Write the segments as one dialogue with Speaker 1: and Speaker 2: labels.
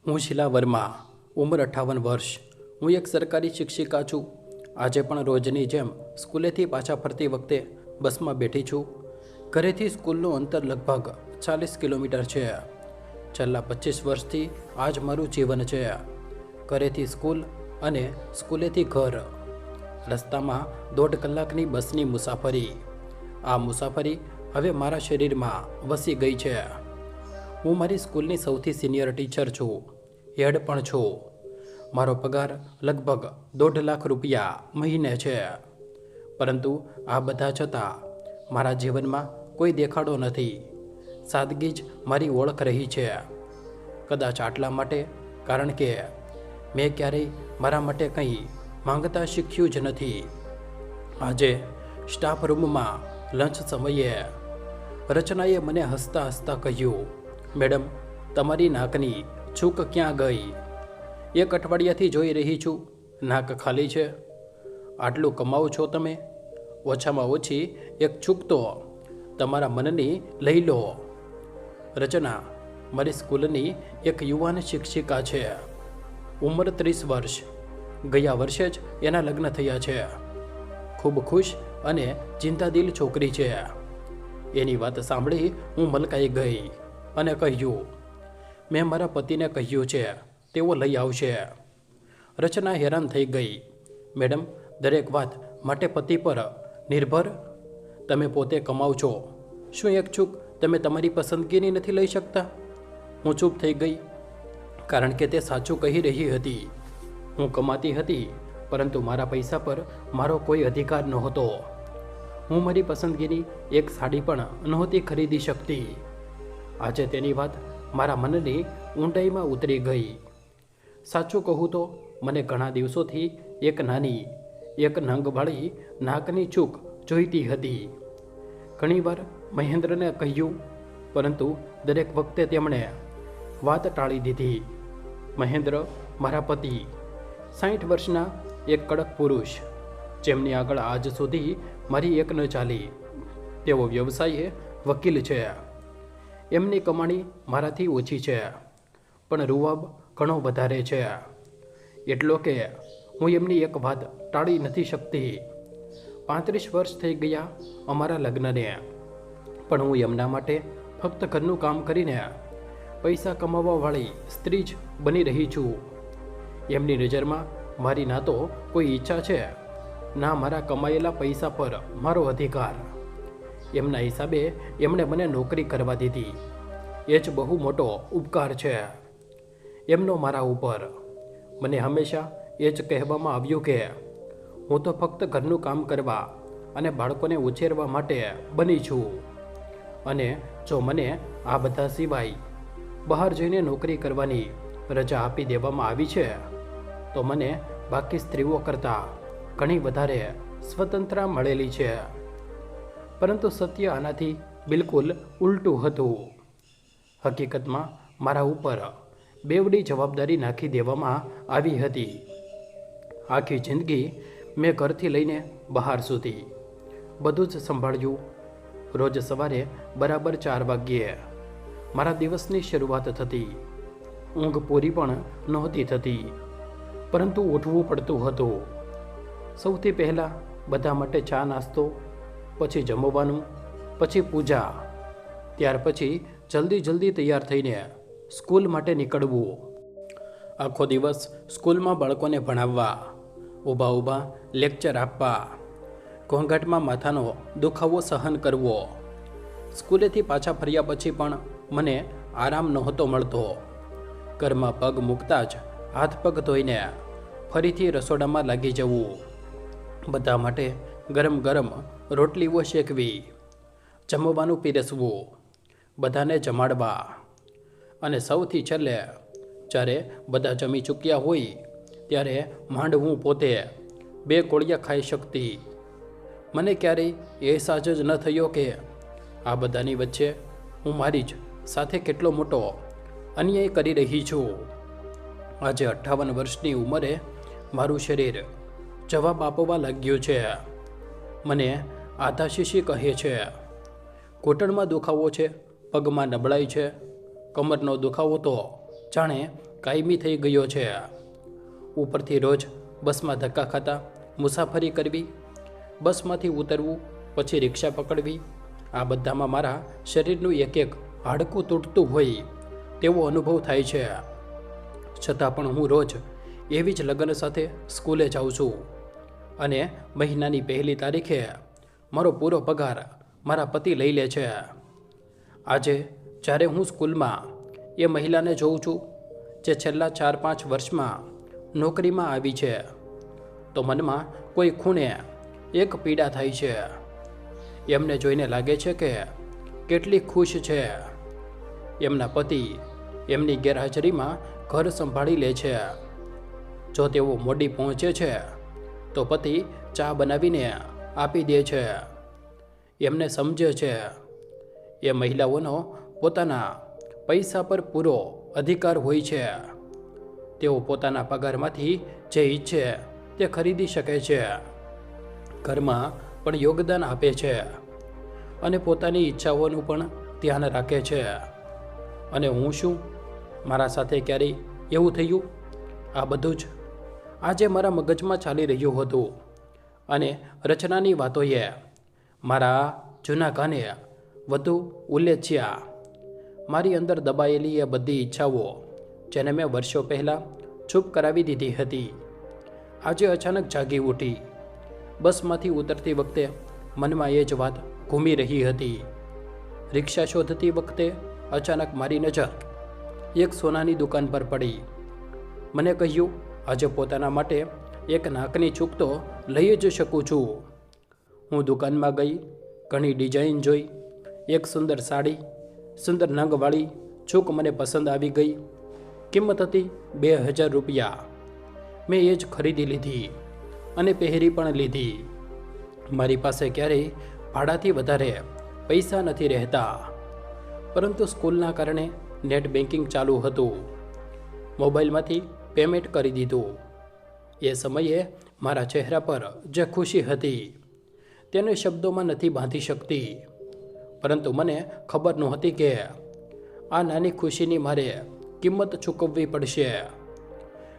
Speaker 1: હું શીલા વર્મા, ઉંમર 58 વર્ષ. હું એક સરકારી શિક્ષિકા છું. આજે પણ રોજની જેમ સ્કૂલેથી પાછા ફરતી વખતે બસમાં બેઠી છું. ઘરેથી સ્કૂલનું અંતર લગભગ 40 કિલોમીટર છે. છેલ્લા 25 વર્ષથી આ જ મારું જીવન છે. ઘરેથી સ્કૂલ અને સ્કૂલેથી ઘર. રસ્તામાં 1.5 કલાકની બસની મુસાફરી. આ મુસાફરી હવે મારા શરીરમાં વસી ગઈ છે. હું મારી સ્કૂલની સૌથી સિનિયર ટીચર છું, હેડ પણ છું. મારો પગાર લગભગ 1.5 લાખ રૂપિયા મહિને છે. પરંતુ આ બધા છતાં મારા જીવનમાં કોઈ દેખાડો નથી. સાદગી જ મારી ઓળખ રહી છે. કદાચ આટલા માટે કારણ કે મેં ક્યારેય મારા માટે કંઈ માંગતા શીખ્યું જ નથી. આજે સ્ટાફ રૂમમાં લંચ સમયે રચનાએ મને હસતા હસતા કહ્યું, મેડમ, તમારી નાકની છૂક ક્યાં ગઈ? 1 અઠવાડિયાથી જોઈ રહી છું, નાક ખાલી છે. આટલું કમાવો છો તમે? ઓછામાં ઓછી એક છૂક તો તમારા મનની લઈ લો. રચના મારી સ્કૂલની એક યુવાન શિક્ષિકા છે. ઉંમર 30 વર્ષ. ગયા વર્ષે જ એના લગ્ન થયા છે. ખૂબ ખુશ અને ચિંતાદિલ છોકરી છે. એની વાત સાંભળી હું મલકાઈ ગઈ અને કહ્યું, મેં મારા પતિને કહ્યું છે, તેઓ લઈ આવશે. રચના હેરાન થઈ ગઈ. મેડમ, દરેક વાત માટે પતિ પર નિર્ભર? તમે પોતે કમાવ છો. શું એક છૂક તમે તમારી પસંદગીની નથી લઈ શકતા? હું ચૂપ થઈ ગઈ, કારણ કે તે સાચું કહી રહી હતી. હું કમાતી હતી, પરંતુ મારા પૈસા પર મારો કોઈ અધિકાર નહોતો. હું મારી પસંદગીની એક સાડી પણ નહોતી ખરીદી શકતી. આજે તેની વાત મારા મનની ઊંડાઈમાં ઉતરી ગઈ. સાચું કહું તો મને ઘણા દિવસોથી એક નાની, એક નંગવાળી નાકની ચૂક જોઈતી હતી. ઘણીવાર મહેન્દ્રને કહ્યું, પરંતુ દરેક વખતે તેમણે વાત ટાળી દીધી. મહેન્દ્ર મારા પતિ, 60 વર્ષના એક કડક પુરુષ, જેમની આગળ આજ સુધી મારી એક ન ચાલી. તેઓ વ્યવસાયે વકીલ છે. એમની કમાણી મારાથી ઓછી છે, પણ રૂવાબ ઘણો વધારે છે. એટલો કે હું એમની એક વાત ટાળી નથી શકતી. 35 વર્ષ થઈ ગયા અમારા લગ્નને, પણ હું એમના માટે ફક્ત ઘરનું કામ કરીને પૈસા કમાવાવાળી સ્ત્રી જ બની રહી છું. એમની નજરમાં મારી ના તો કોઈ ઈચ્છા છે, ના મારા કમાયેલા પૈસા પર મારો અધિકાર. એમના હિસાબે એમણે મને નોકરી કરવા દીધી. એ જ બહુ મોટો ઉપકાર છે એમનો મારા ઉપર. મને હંમેશા એ જ કહેવામાં આવ્યું કે હું તો ફક્ત ઘરનું કામ કરવા અને બાળકોને ઉછેરવા માટે બની છું. અને જો મને આ બધા સિવાય બહાર જઈને નોકરી કરવાની રજા આપી દેવામાં આવી છે, તો મને બાકી સ્ત્રીઓ કરતાં ઘણી વધારે સ્વતંત્રતા મળેલી છે. પરંતુ સત્ય આનાથી બિલકુલ ઉલટું હતું. હકીકતમાં મારા ઉપર બેવડી જવાબદારી નાખી દેવામાં આવી હતી. આખી જિંદગી મેં ઘરથી લઈને બહાર સુધી બધું જ સંભાળ્યું. રોજ સવારે બરાબર 4 વાગ્યે મારા દિવસની શરૂઆત થતી. ઊંઘ પૂરી પણ નહોતી થતી, પરંતુ ઉઠવું પડતું હતું. સૌથી પહેલાં બધા માટે ચા નાસ્તો, પછી જમવાનું, પછી પૂજા, ત્યાર પછી જલ્દી તૈયાર થઈને સ્કૂલ માટે નીકળવું. આખો દિવસ સ્કૂલમાં બાળકોને ભણાવવા, ઊભા લેક્ચર આપવા, ઘોંઘાટમાં માથાનો દુખાવો સહન કરવો. સ્કૂલેથી પાછા ફર્યા પછી પણ મને આરામ નહોતો મળતો. ઘરમાં પગ મૂકતા જ હાથ પગ ધોઈને ફરીથી રસોડામાં લાગી જવું. બધા માટે ગરમ ગરમ રોટલીઓ શેકવી, જમવાનું પીરસવું, બધાને જમાડવા. અને સૌથી છેલ્લે, જ્યારે બધા જમી ચૂક્યા હોય ત્યારે માંડ હું પોતે 2 કોળિયા ખાઈ શકતી. મને ક્યારેય અહેસાસ જ ન થયો કે આ બધાની વચ્ચે હું મારી જ સાથે કેટલો મોટો અન્યાય કરી રહી છું. આજે 58 વર્ષની ઉંમરે મારું શરીર જવાબ આપવા લાગ્યું છે. મને આધાશીશી કહે છે. ઘૂંટણમાં દુખાવો છે, પગમાં નબળાઈ છે, કમરનો દુખાવો તો જાણે કાયમી થઈ ગયો છે. ઉપરથી રોજ બસમાં ધક્કા ખાતા મુસાફરી કરવી, બસમાંથી ઉતરવું, પછી રિક્ષા પકડવી, આ બધામાં મારા શરીરનું એક એક હાડકું તૂટતું હોય તેવો અનુભવ થાય છે. છતાં પણ હું રોજ એવી જ લગન સાથે સ્કૂલે જાઉં છું અને મહિનાની પહેલી તારીખે મારો પૂરો પગાર મારા પતિ લઈ લે છે. આજે જ્યારે હું સ્કૂલમાં એ મહિલાને જોઉં છું જે છેલ્લા 4-5 વર્ષમાં નોકરીમાં આવી છે, તો મનમાં કોઈ ખૂણે એક પીડા થાય છે. એમને જોઈને લાગે છે કે કેટલી ખુશ છે. એમના પતિ એમની ગેરહાજરીમાં ઘર સંભાળી લે છે. જો તેઓ મોડી પહોંચે છે તો પતિ ચા બનાવીને આપી દે છે. એમને સમજે છે એ મહિલાઓનો પોતાના પૈસા પર પૂરો અધિકાર હોય છે. તેઓ પોતાના પગારમાંથી જે ઈચ્છે તે ખરીદી શકે છે, ઘરમાં પણ યોગદાન આપે છે અને પોતાની ઈચ્છાઓનું પણ ધ્યાન રાખે છે. અને હું શું, મારા સાથે ક્યારેય એવું થયું? આ બધું જ આજે મારા મગજમાં ચાલી રહ્યું હતું અને રચનાની વાતોએ મારા જૂના ગાને વધુ ઉલ્લેચ્યા. મારી અંદર દબાયેલી એ બધી ઈચ્છાઓ જેને મેં વર્ષો પહેલાં ચૂપ કરાવી દીધી હતી, આજે અચાનક જાગી ઉઠી. બસમાંથી ઉતરતી વખતે મનમાં એ જ વાત ઘૂમી રહી હતી. રિક્ષા શોધતી વખતે અચાનક મારી નજર એક સોનાની દુકાન પર પડી. મને કહ્યું, આજે પોતાના માટે એક નાકની ચૂક તો લઈ જ શકું છું. હું દુકાનમાં ગઈ, ઘણી ડિઝાઇન જોઈ. એક સુંદર સાડી, સુંદર નંગવાળી ચૂક મને પસંદ આવી ગઈ. કિંમત હતી 2000 રૂપિયા. મેં એ જ ખરીદી લીધી અને પહેરી પણ લીધી. મારી પાસે ક્યારેય ભાડાથી વધારે પૈસા નથી રહેતા, પરંતુ સ્કૂલના કારણે નેટ બેન્કિંગ ચાલુ હતું. મોબાઈલમાંથી પેમેન્ટ કરી દીધું. એ સમયે મારા ચહેરા પર જે ખુશી હતી તેને શબ્દોમાં નથી બાંધી શકતી. પરંતુ મને ખબર નહોતી કે આ નાની ખુશીની મારે કિંમત ચૂકવવી પડશે.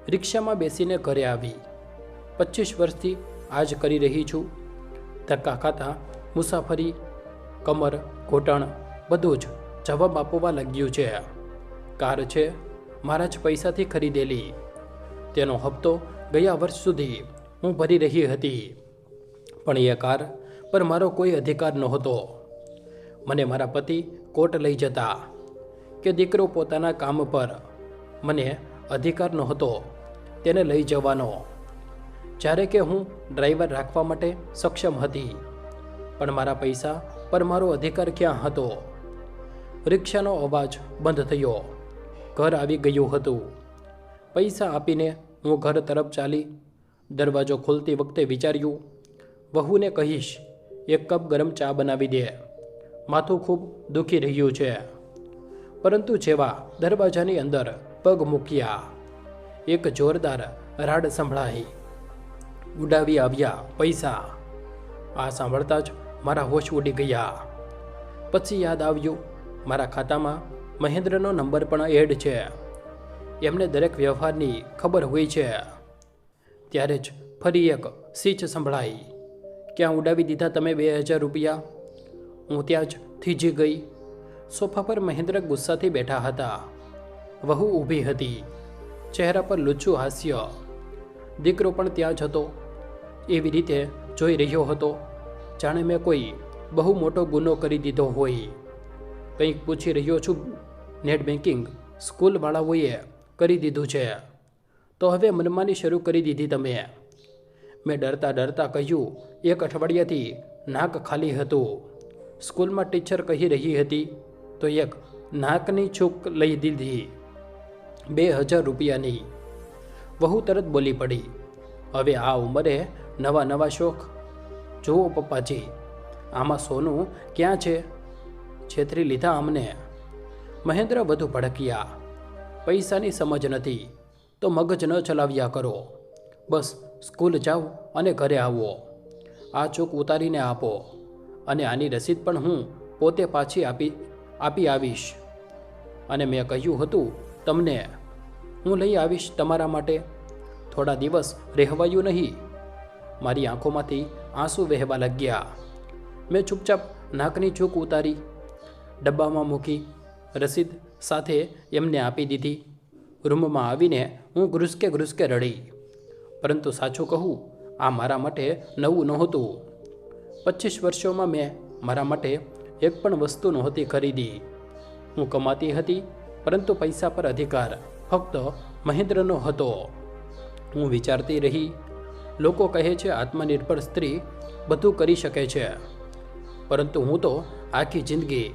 Speaker 1: રિક્ષામાં બેસીને ઘરે આવી. 25 વર્ષથી આ જ કરી રહી છું. ધક્કા ખાતા મુસાફરી, કમર, ઘૂંટણ બધું જ જવાબ આપવા લાગ્યું છે. કાર છે મારા જ પૈસાથી ખરીદેલી. તેનો હપ્તો ગયા વર્ષ સુધી હું ભરી રહી હતી, પણ એ કાર પર મારો કોઈ અધિકાર નહોતો. મને મારા પતિ કોર્ટ લઈ જતા કે દીકરો પોતાના કામ પર મને અધિકાર નહોતો તેને લઈ જવાનો, જ્યારે કે હું ડ્રાઈવર રાખવા માટે સક્ષમ હતી, પણ મારા પૈસા પર મારો અધિકાર ક્યાં હતો? રિક્ષાનો અવાજ બંધ થયો. ઘર આવી ગયું હતું. પૈસા આપીને હું ઘર તરફ ચાલી. દરવાજો ખોલતી વખતે વિચાર્યું, વહુને કહીશ 1 કપ ગરમ ચા બનાવી દે, માથું ખૂબ દુખી રહ્યું છે. પરંતુ જેવા દરવાજાની અંદર પગ મૂક્યા, એક જોરદાર રાડ સંભળાઈ. ઉડાવી આવ્યા પૈસા. આ સાંભળતા જ મારા હોશ ઉડી ગયા. પછી યાદ આવ્યું, મારા ખાતામાં મહેન્દ્રનો નંબર પણ એડ છે. એમને દરેક વ્યવહારની ખબર હોય છે. ત્યારે જ ફરી એક સીચ સંભળાઈ. ક્યાં ઉડાવી દીધા તમે 2000 રૂપિયા? હું ત્યાં જ થીજી ગઈ. સોફા પર મહેન્દ્ર ગુસ્સાથી બેઠા હતા. વહુ ઊભી હતી, ચહેરા પર લુચ્ચું હાસ્ય. દીકરો પણ ત્યાં જ હતો. એવી રીતે જોઈ રહ્યો હતો જાણે મેં કોઈ બહુ મોટો ગુનો કરી દીધો હોય. કંઈક પૂછી રહ્યો છું. નેટ બેન્કિંગ સ્કૂલવાળાઓએ કરી દીધું છે, તો હવે મનમાની શરૂ કરી દીધી તમે. મેં ડરતા ડરતા કહ્યું, 1 અઠવાડિયાથી નાક ખાલી હતું. સ્કૂલમાં ટીચર કહી રહી હતી તો એક નાકની છૂક લઈ દીધી, 2000 રૂપિયાની. વહુ તરત બોલી પડી, હવે આ ઉંમરે નવા નવા શોખ? જુઓ પપ્પાજી, આમાં સોનું ક્યાં છે? છેતરી લીધા અમને. મહેન્દ્ર વધુ ભડક્યા. પૈસાની સમજ નથી તો મગજ ન ચલાવ્યા કરો. બસ સ્કૂલ જાઓ અને ઘરે આવો. આ ચૂક ઉતારીને આપો અને આની રસીદ પણ હું પોતે પાછી આપી આવીશ. અને મેં કહ્યું હતું તમને હું લઈ આવીશ તમારા માટે. થોડા દિવસ રહેવાયું નહીં. મારી આંખોમાંથી આંસુ વહેવા લાગ્યા. મેં ચૂપચાપ નાકની ચૂક ઉતારી, ડબ્બામાં મૂકી, રસીદ સાથે એમને આપી દીધી. રૂમમાં આવીને હું ઘ્રુસકે રડી. પરંતુ સાચું કહું, આ મારા માટે નવું નહોતું. 25 વર્ષોમાં મેં મારા માટે એક પણ વસ્તુ નહોતી ખરીદી. હું કમાતી હતી, પરંતુ પૈસા પર અધિકાર ફક્ત મહેન્દ્રનો હતો. હું વિચારતી રહી, લોકો કહે છે આત્મનિર્ભર સ્ત્રી બધું કરી શકે છે, પરંતુ હું તો આખી જિંદગી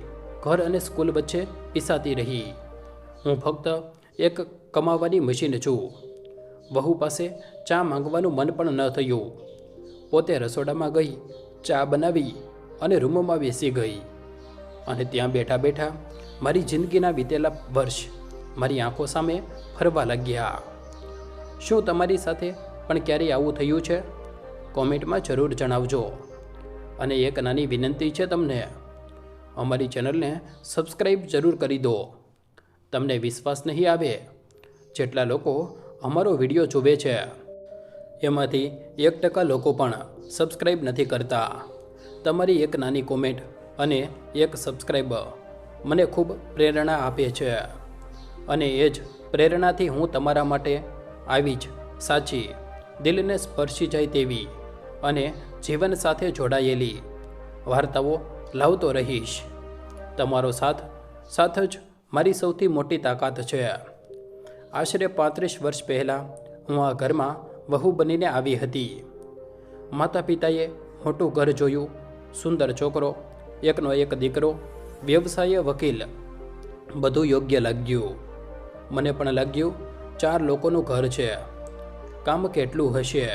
Speaker 1: ઘર અને સ્કૂલ વચ્ચે પીસાતી રહી. હું ફક્ત એક કમાવાની મશીન છું. વહુ પાસે ચા માંગવાનું મન પણ ન થયું. પોતે રસોડામાં ગઈ, ચા બનાવી અને રૂમમાં બેસી ગઈ. અને ત્યાં બેઠા બેઠા મારી જિંદગીના વીતેલા વર્ષ મારી આંખો સામે ફરવા લાગ્યા. શું તમારી સાથે પણ ક્યારેય આવું થયું છે? કોમેન્ટમાં જરૂર જણાવજો. અને એક નાની વિનંતી છે તમને, અમારી ચેનલને સબસ્ક્રાઈબ જરૂર કરી દો. તમને વિશ્વાસ નહીં આવે, જેટલા લોકો અમારો વિડીયો જુએ છે એમાંથી 1% લોકો પણ સબસ્ક્રાઈબ નથી કરતા. તમારી એક નાની કોમેન્ટ અને એક સબસ્ક્રાઈબ મને ખૂબ પ્રેરણા આપે છે. અને એ જ પ્રેરણાથી હું તમારા માટે આવી જ સાચી, દિલને સ્પર્શી જાય તેવી અને જીવન સાથે જોડાયેલી વાર્તાઓ લાવતો રહીશ. તમારો સાથ જ મારી સૌથી મોટી તાકાત છે. આશરે 35 વર્ષ પહેલાં હું આ ઘરમાં વહુ બનીને આવી હતી. માતા પિતાએ મોટું ઘર જોયું, સુંદર છોકરો, એકનો એક દીકરો, વ્યવસાય, વકીલ, બધું યોગ્ય લાગ્યું. મને પણ લાગ્યું 4 લોકોનું ઘર છે, કામ કેટલું હશે.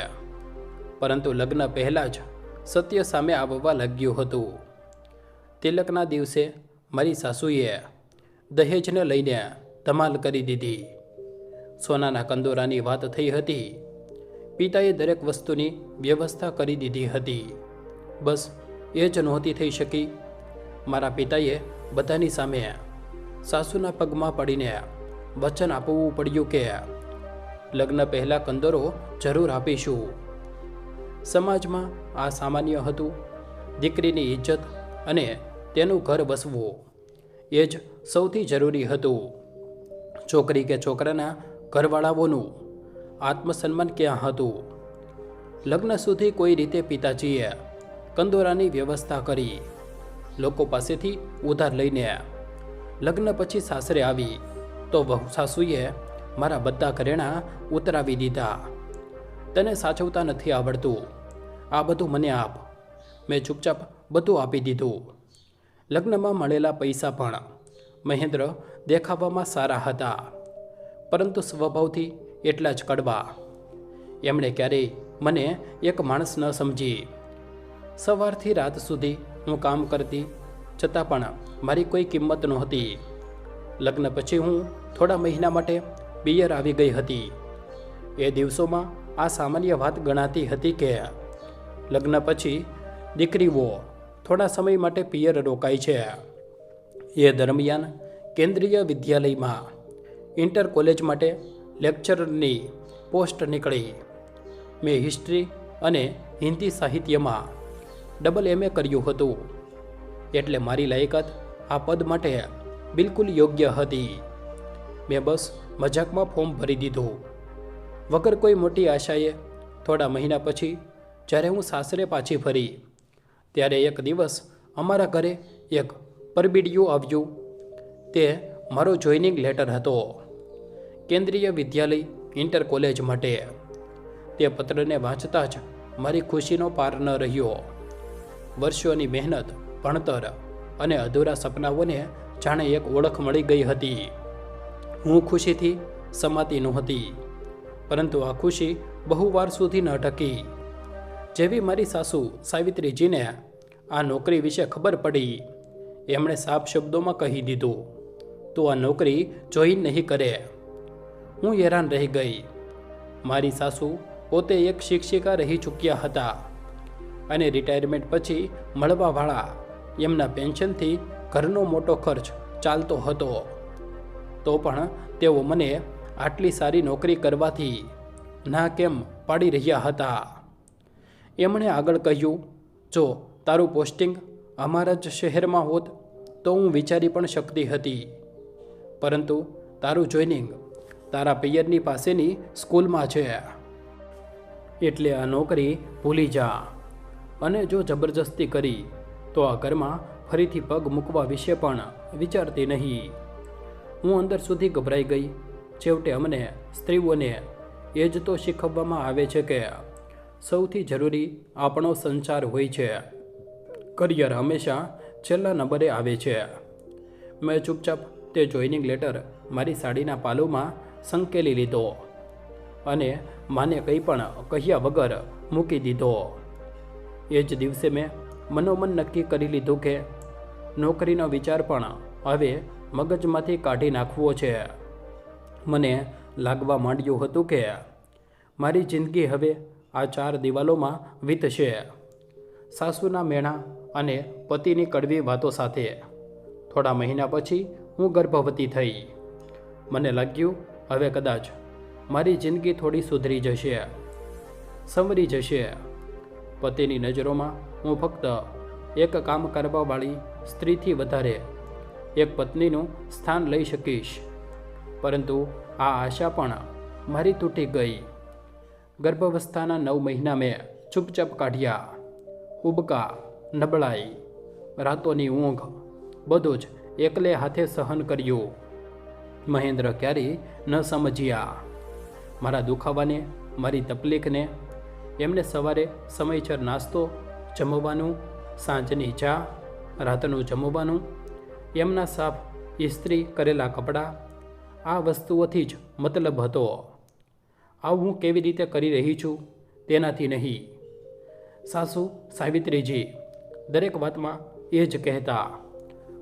Speaker 1: પરંતુ લગ્ન પહેલાં જ સત્ય સામે આવવા લાગ્યું હતું. તિલકના દિવસે મારી સાસુએ દહેજને લઈને ધમાલ કરી દીધી. સોનાના કંદોરાની વાત થઈ હતી. પિતાએ દરેક વસ્તુની વ્યવસ્થા કરી દીધી હતી. બસ એ જ નહોતી થઈ શકી. મારા પિતાએ બધાની સામે સાસુના પગમાં પડીને વચન આપવું પડ્યું કે લગ્ન પહેલાં કંદોરો જરૂર આપીશું. સમાજમાં આ સામાન્ય હતું. દીકરીની ઇજ્જત અને તેનું ઘર વસવું એ જ સૌથી જરૂરી હતું. છોકરી કે છોકરાના ઘરવાળાઓનું આત્મસન્માન ક્યાં હતું? લગ્ન સુધી કોઈ રીતે પિતાજીએ કંદોરાની વ્યવસ્થા કરી. લોકો પાસેથી ઉધાર લઈને. લગ્ન પછી સાસરે આવી તો વહુ સાસુએ મારા બધા ઘરેણાં ઉતરાવી દીધા. તને સાચવતા નથી આવડતું, આ બધું મને આપ. મેં ચૂપચાપ બધું આપી દીધું. લગ્નમાં મળેલા પૈસા પણ મહેન્દ્ર દેખાવામાં સારા હતા, પરંતુ સ્વભાવથી એટલા જ કડવા. એમણે ક્યારેય મને એક માણસ ન સમજી. સવારથી રાત સુધી હું કામ કરતી, છતાં પણ મારી કોઈ કિંમત નહોતી. લગ્ન પછી હું થોડા મહિના માટે પિયર આવી ગઈ હતી. એ દિવસોમાં આ સામાન્ય વાત ગણાતી હતી કે લગ્ન પછી દીકરીઓ થોડા સમય માટે પિયર રોકાય છે. એ દરમિયાન કેન્દ્રીય વિદ્યાલયમાં ઇન્ટર કોલેજ માટે લેક્ચરરની પોસ્ટ નીકળી. મેં હિસ્ટ્રી અને હિન્દી સાહિત્યમાં MA કર્યું હતું, એટલે મારી લાયકાત આ પદ માટે બિલકુલ યોગ્ય હતી. મેં બસ મજાકમાં ફોર્મ ભરી દીધું, વગર કોઈ મોટી આશાએ. થોડા મહિના પછી જ્યારે હું સાસરે પાછી ફરી, ત્યારે એક દિવસ અમારા ઘરે એક પરબીડિયું આવ્યું. તે મારો જોઈનિંગ લેટર હતો, કેન્દ્રીય વિદ્યાલય ઇન્ટર કોલેજ માટે. તે પત્રને વાંચતા જ મારી ખુશીનો પાર ન રહ્યો. વર્ષોની મહેનત, ભણતર અને અધૂરા સપનાઓને જાણે એક ઓળખ મળી ગઈ હતી. હું ખુશીથી સમાતી નહોતી, પરંતુ આ ખુશી બહુ વાર સુધી ન ટકી. જેવી મારી સાસુ સાવિત્રીજીને આ નોકરી વિશે ખબર પડી, એમણે સાફ શબ્દોમાં કહી દીધું, તું આ નોકરી જોઈન નહીં કરે. હું હેરાન રહી ગઈ. મારી સાસુ પોતે એક શિક્ષિકા રહી ચૂક્યા હતા અને રિટાયરમેન્ટ પછી મળવાવાળા એમના પેન્શનથી ઘરનો મોટો ખર્ચ ચાલતો હતો. તો પણ તેઓ મને આટલી સારી નોકરી કરવાથી ના કેમ પાડી રહ્યા હતા. એમણે આગળ કહ્યું, જો તારું પોસ્ટિંગ અમારા જ શહેરમાં હોત તો હું વિચારી પણ શકતી હતી, પરંતુ તારું જોઈનિંગ તારા પિયરની પાસેની સ્કૂલમાં છે, એટલે આ નોકરી ભૂલી જા. અને જો જબરજસ્તી કરી તો આ ઘરમાં ફરીથી પગ મૂકવા વિશે પણ વિચારતી નહીં. હું અંદર સુધી ગભરાઈ ગઈ. છેવટે અમને સ્ત્રીઓને એ જ તો શીખવવામાં આવે છે કે સૌથી જરૂરી આપણો સંચાર હોય છે. કરિયર હંમેશા છેલ્લા નંબરે આવે છે. મેં ચૂપચાપ તે જોઈનિંગ લેટર મારી સાડીના પાલુમાં સંકેલી લીધો અને માને કંઈ પણ કહ્યા વગર મૂકી દીધો. એ જ દિવસે મેં મનોમન નક્કી કરી લીધું કે નોકરીનો વિચાર પણ હવે મગજમાંથી કાઢી નાખવો છે. મને લાગવા માંડ્યું હતું કે મારી જિંદગી હવે આ 4 દિવાલોમાં વીતશે, સાસુના મેણા અને પતિની કડવી વાતો સાથે. થોડા મહિના પછી હું ગર્ભવતી થઈ. મને લાગ્યું હવે કદાચ મારી જિંદગી થોડી સુધરી જશે, સંવરી જશે. પતિની નજરોમાં હું ફક્ત એક કામ કરવાવાળી સ્ત્રીથી વધારે એક પત્નીનું સ્થાન લઈ શકીશ. પરંતુ આ આશા પણ મારી તૂટી ગઈ. ગર્ભાવસ્થાના 9 મહિના મેં ચૂપચાપ કાઢ્યા. ઉબકા, નબળાઈ, રાતોની ઊંઘ બધું જ એકલે હાથે સહન કર્યું. મહેન્દ્ર ક્યારેય ન સમજ્યા મારા દુખાવાને, મારી તકલીફને. એમને સવારે સમયસર નાસ્તો, જમવાનું, સાંજની ચા, રાતનું જમવાનું, એમના સાફ ઇસ્ત્રી કરેલા કપડાં, આ વસ્તુઓથી જ મતલબ હતો. આવું હું કેવી રીતે કરી રહી છું તેનાથી નહીં. સાસુ સાવિત્રીજી દરેક વાતમાં એ જ કહેતા.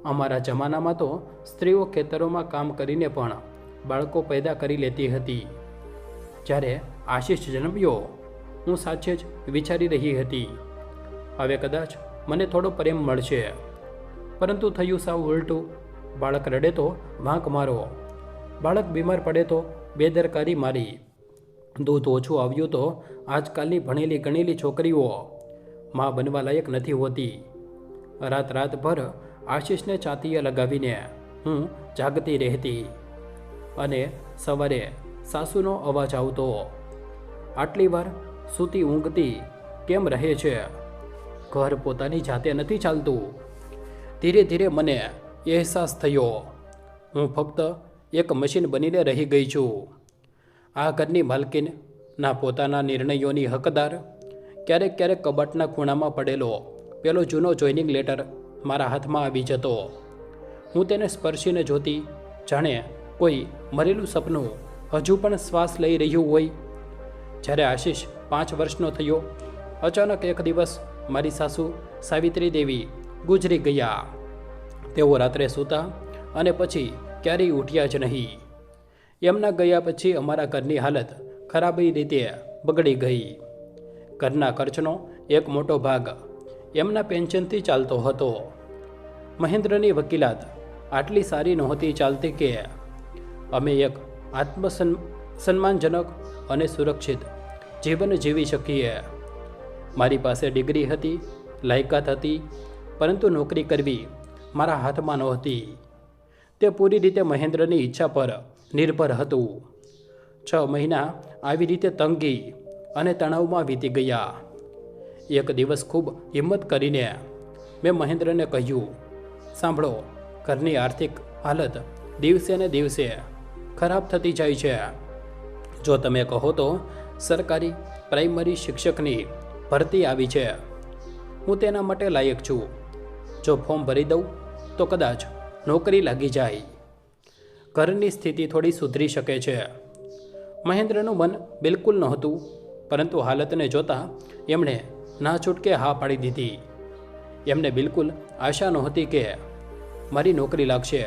Speaker 1: અમારા જમાનામાં તો સ્ત્રીઓ ખેતરોમાં કામ કરીને પણ બાળકો પેદા કરી લેતી હતી. જ્યારે આશીષ જન્મ્યો, હું સાચે જ વિચારી રહી હતી, હવે કદાચ મને થોડો પ્રેમ મળશે. પરંતુ થયું સાવ ઉલટું. બાળક રડે તો વાંક મારો, બાળક બીમાર પડે તો બેદરકારી મારી. દૂધ ઓછું આવ્યું તો આજકાલની ભણેલી ગણેલી છોકરીઓ માં બનવા લાયક નથી હોતી. રાતભર આશીષને છાતીએ લગાવીને હું જાગતી રહેતી અને સવારે સાસુનો અવાજ આવતો, આટલી વાર સૂતી ઊંઘતી કેમ રહે છે? ઘર પોતાની જાતે નથી ચાલતું. ધીરે ધીરે મને અહેસાસ થયો હું ફક્ત એક મશીન બનીને રહી ગઈ છું. આ ઘરની માલકીન, ના પોતાના નિર્ણયોની હકદાર. ક્યારેક ક્યારેક કબાટના ખૂણામાં પડેલો પેલો જૂનો જોઈનિંગ લેટર મારા હાથમાં આવી જતો. હું તેને સ્પર્શીને જોતી, જાણે કોઈ મરેલું સપનું હજુ પણ શ્વાસ લઈ રહ્યું હોય. જ્યારે આશીષ 5 વર્ષનો થયો, અચાનક એક દિવસ મારી સાસુ સાવિત્રી દેવી ગુજરી ગયા. તેઓ રાત્રે સૂતા અને પછી ક્યારેય ઉઠ્યા જ નહીં. એમના ગયા પછી અમારા ઘરની હાલત ખરાબી રીતે બગડી ગઈ. ઘરના ખર્ચનો એક મોટો ભાગ એમના પેન્શનથી ચાલતો હતો. મહેન્દ્રની વકીલાત આટલી સારી નહોતી ચાલતી કે અમે એક સન્માનજનક અને સુરક્ષિત જીવન જીવી શકીએ. મારી પાસે ડિગ્રી હતી, લાયકાત હતી, પરંતુ નોકરી કરવી મારા હાથમાં નહોતી. તે પૂરી રીતે મહેન્દ્રની ઈચ્છા પર નિર્ભર હતું. 6 મહિના આવી રીતે તંગી અને તણાવમાં વીતી ગયા. એક દિવસ ખૂબ હિંમત કરીને મેં મહેન્દ્રને કહ્યું, સાંભળો, ઘરની આર્થિક હાલત દિવસે ને દિવસે ખરાબ થતી જાય છે. જો તમે કહો તો સરકારી પ્રાઇમરી શિક્ષકની ભરતી આવી છે. હું તેના માટે લાયક છું. જો ફોર્મ ભરી દઉં તો કદાચ નોકરી લાગી જાય. ઘરની સ્થિતિ થોડી સુધરી શકે છે. મહેન્દ્રનું મન બિલકુલ નહોતું, પરંતુ હાલતને જોતાં એમણે ના છૂટકે હા પાડી દીધી. એમને બિલકુલ આશા નહોતી કે મારી નોકરી લાગશે.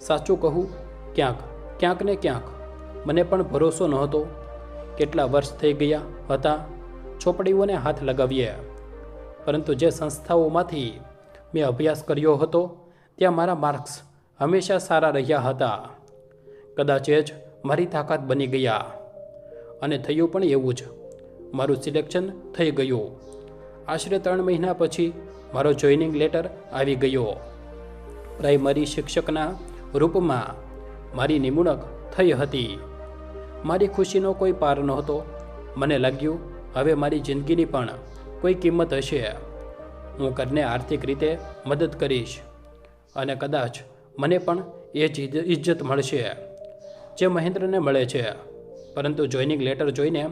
Speaker 1: સાચું કહું, ક્યાંક ને ક્યાંક મને પણ ભરોસો નહોતો. કેટલા વર્ષ થઈ ગયા હતા ચોપડીઓને હાથ લગાવીએ, પરંતુ જે સંસ્થાઓમાંથી મેં અભ્યાસ કર્યો હતો ત્યાં મારા માર્ક્સ હંમેશા સારા રહ્યા હતા. કદાચ એ જ મારી તાકાત બની ગયા. અને થયું પણ એવું જ. મારું સિલેક્શન થઈ ગયું. આશરે 3 મહિના પછી મારો જોઈનિંગ લેટર આવી ગયો. પ્રાઇમરી શિક્ષકના રૂપમાં મારી નિમણૂક થઈ હતી. મારી ખુશીનો કોઈ પાર નહોતો. મને લાગ્યું હવે મારી જિંદગીની પણ કોઈ કિંમત હશે. હું ઘરને આર્થિક રીતે મદદ કરીશ અને કદાચ મને પણ એ જ ઇજ્જત મળશે જે મહેન્દ્રને મળે છે. પરંતુ જોઈનિંગ લેટર જોઈને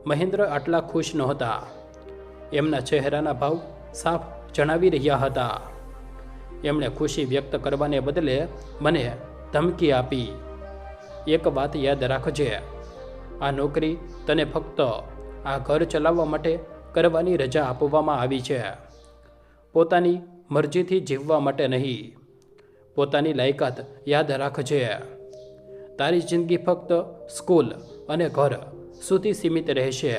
Speaker 1: મહેન્દ્ર આટલા ખુશ નહોતા. એમના ચહેરાના ભાવ સાફ જણાવી રહ્યા હતા. એમણે ખુશી વ્યક્ત કરવાને બદલે મને ધમકી આપી. એક વાત યાદ રાખજે, આ નોકરી તને ફક્ત આ ઘર ચલાવવા માટે કરવાની રજા આપવામાં આવી છે. પોતાની મરજીથી જીવવા માટે નહીં. પોતાની લાયકાત યાદ રાખજે. તારી જિંદગી ફક્ત સ્કૂલ અને ઘર સુધી સીમિત રહેશે.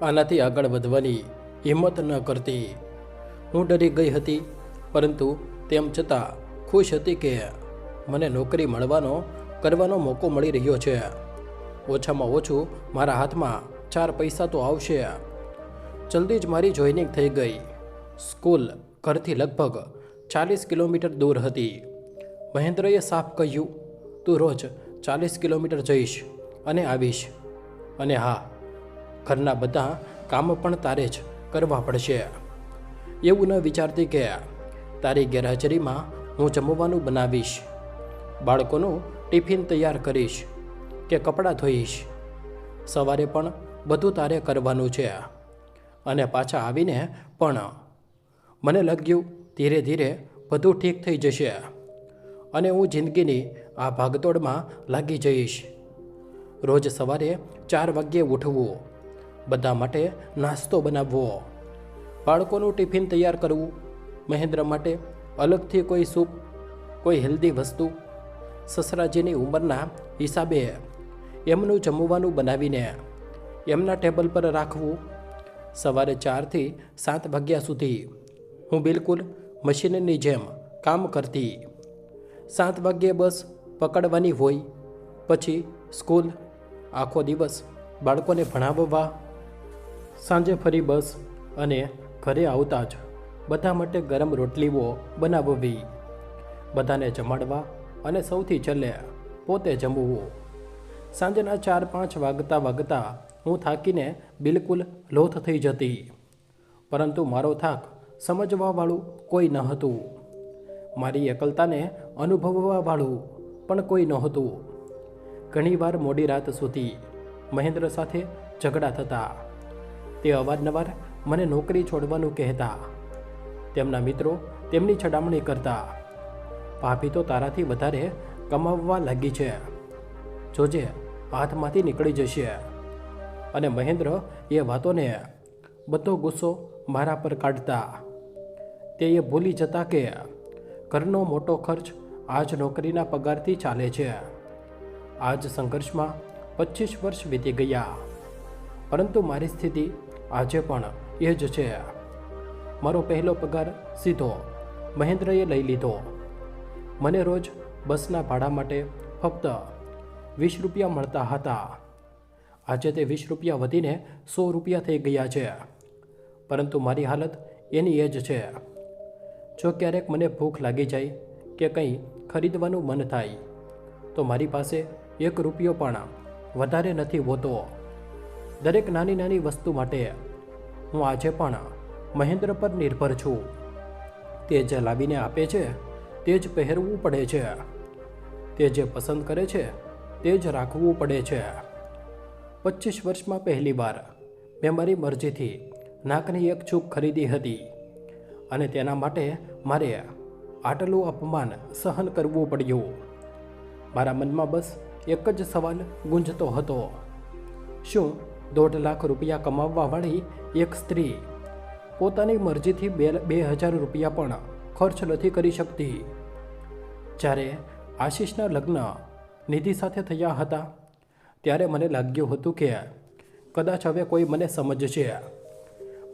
Speaker 1: આનાથી આગળ વધવાની હિંમત ન કરતી. હું ડરી ગઈ હતી, પરંતુ તેમ છતાં ખુશ હતી કે મને નોકરી કરવાનો મોકો મળી રહ્યો છે. ઓછામાં ઓછું મારા હાથમાં 4 પૈસા તો આવશે. જલ્દી જ મારી જોઈનિંગ થઈ ગઈ. સ્કૂલ ઘરથી લગભગ 40 કિલોમીટર દૂર હતી. મહેન્દ્રએ સાફ કહ્યું, તું રોજ 40 કિલોમીટર જઈશ અને આવીશ. અને હા, ઘરના બધા કામ પણ તારે જ કરવા પડશે. એવું ન વિચારતી કે તારી ગેરહાજરીમાં હું જમવાનું બનાવીશ, બાળકોનું ટિફિન તૈયાર કરીશ કે કપડાં ધોઈશ. સવારે પણ બધું તારે કરવાનું છે અને પાછા આવીને પણ. મને લાગ્યું ધીરે ધીરે બધું ઠીક થઈ જશે અને હું જિંદગીની આ ભાગદોડમાં લાગી જઈશ. રોજ સવારે 4 વાગ્યે ઉઠવું, બધા માટે નાસ્તો બનાવવો, બાળકોનું ટિફિન તૈયાર કરવું, મહેન્દ્ર માટે અલગથી કોઈ સૂપ, કોઈ હેલ્ધી વસ્તુ, સસરાજીની ઉંમરના હિસાબે એમનું જમવાનું બનાવીને એમના ટેબલ પર રાખવું. સવારે 4 થી 7 વાગ્યા સુધી હું બિલકુલ મશીનની જેમ કામ કરતી. 7 વાગ્યે બસ પકડવાની હોય, પછી સ્કૂલ, આખો દિવસ બાળકોને ભણાવવા, સાંજે ફરી બસ અને ઘરે આવતા જ બધા માટે ગરમ રોટલીઓ બનાવવી, બધાને જમાડવા અને સૌથી છેલ્લે પોતે જમવું. સાંજના 4-5 વાગતા હું થાકીને બિલકુલ લોથ થઈ જતી. પરંતુ મારો થાક સમજવાવાળું કોઈ ન હતું. મારી એકલતાને અનુભવવાવાળું પણ કોઈ નહોતું. ઘણીવાર મોડી રાત સુધી મહેન્દ્ર સાથે ઝઘડા થતા. તે અવારનવાર મને નોકરી છોડવાનું કહેતા. તેમના મિત્રો તેમની છડામણી કરતા. ભાભી તો તારાથી વધારે કમાવવા લાગી છે, જોજે હાથમાંથી નીકળી જશે. અને મહેન્દ્ર એ વાતોને બધો ગુસ્સો મારા પર કાઢતા. તે એ ભૂલી જતા કે ઘરનો મોટો ખર્ચ આ જ નોકરીના પગારથી ચાલે છે. આ જ સંઘર્ષમાં 25 વર્ષ વીતી ગયા, પરંતુ મારી સ્થિતિ આજે પણ એ જ છે. મારો પહેલો પગાર સીધો મહેન્દ્રએ લઈ લીધો. મને રોજ બસના ભાડા માટે ફક્ત 20 રૂપિયા મળતા હતા. આજે તે 20 રૂપિયા વધીને 100 રૂપિયા થઈ ગયા છે. પરંતુ મારી હાલત એની એ જ છે. જો ક્યારેક મને ભૂખ લાગી જાય કે કંઈ ખરીદવાનું મન થાય તો મારી પાસે 1 રૂપિયો પણ વધારે નથી હોતો. દરેક નાની નાની વસ્તુ માટે હું આજે પણ મહેન્દ્ર પર નિર્ભર છું. તે જે લાવીને આપે છે તે જ પહેરવું પડે છે. તે જે પસંદ કરે છે તે જ રાખવું પડે છે. 25 વર્ષમાં પહેલીવાર મેં મારી મરજીથી નાકની એક છૂક ખરીદી હતી અને તેના માટે મારે આટલું અપમાન સહન કરવું પડ્યું. મારા મનમાં બસ એક જ સવાલ ગુંજતો હતો, શું 1.5 લાખ રૂપિયા કમાવવાવાળી એક સ્ત્રી પોતાની મરજીથી 2,000 રૂપિયા પણ ખર્ચ નથી કરી શકતી? જ્યારે આશીષના લગ્ન નિધિ સાથે થયા હતા ત્યારે મને લાગ્યું હતું કે કદાચ હવે કોઈ મને સમજશે.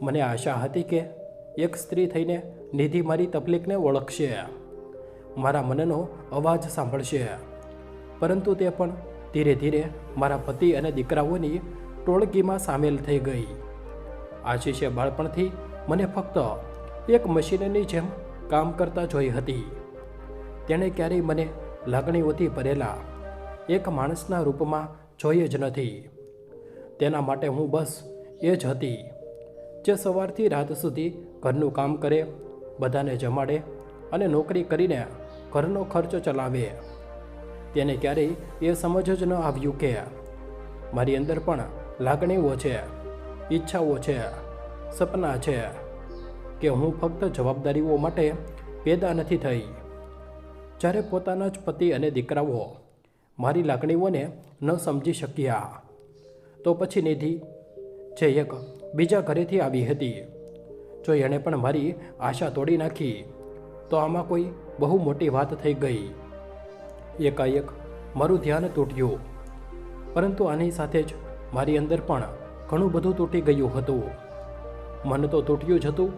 Speaker 1: મને આશા હતી કે એક સ્ત્રી થઈને નિધિ મારી તકલીફને ઓળખશે, મારા મનનો અવાજ સાંભળશે. પરંતુ તે પણ ધીરે ધીરે મારા પતિ અને દીકરાઓની ટોળકીમાં સામેલ થઈ ગઈ. આશીષે બાળપણથી મને ફક્ત એક મશીનની જેમ કામ કરતા જોઈ હતી. તેણે ક્યારેય મને લાગણીઓથી ભરેલા એક માણસના રૂપમાં જોઈ જ નથી. તેના માટે હું બસ એ જ હતી જે સવારથી રાત સુધી ઘરનું કામ કરે, બધાને જમાડે અને નોકરી કરીને ઘરનો ખર્ચ ચલાવે. તેને ક્યારેય એ સમજ જ ન આવ્યું કે મારી અંદર પણ લાગણીઓ છે, ઈચ્છાઓ છે, સપના છે, કે હું ફક્ત જવાબદારીઓ માટે પેદા નથી થઈ. જ્યારે પોતાના જ પતિ અને દીકરાઓ મારી લાગણીઓને ન સમજી શક્યા, તો પછી નિધિ જે એક બીજા ઘરેથી આવી હતી, જો એણે પણ મારી આશા તોડી નાખી, તો આમાં કોઈ બહુ મોટી વાત થઈ ગઈ. એકાએક મારું ધ્યાન તૂટ્યું, પરંતુ આની સાથે જ મારી અંદર પણ ઘણું બધું તૂટી ગયું હતું. મન તો તૂટ્યું જ હતું,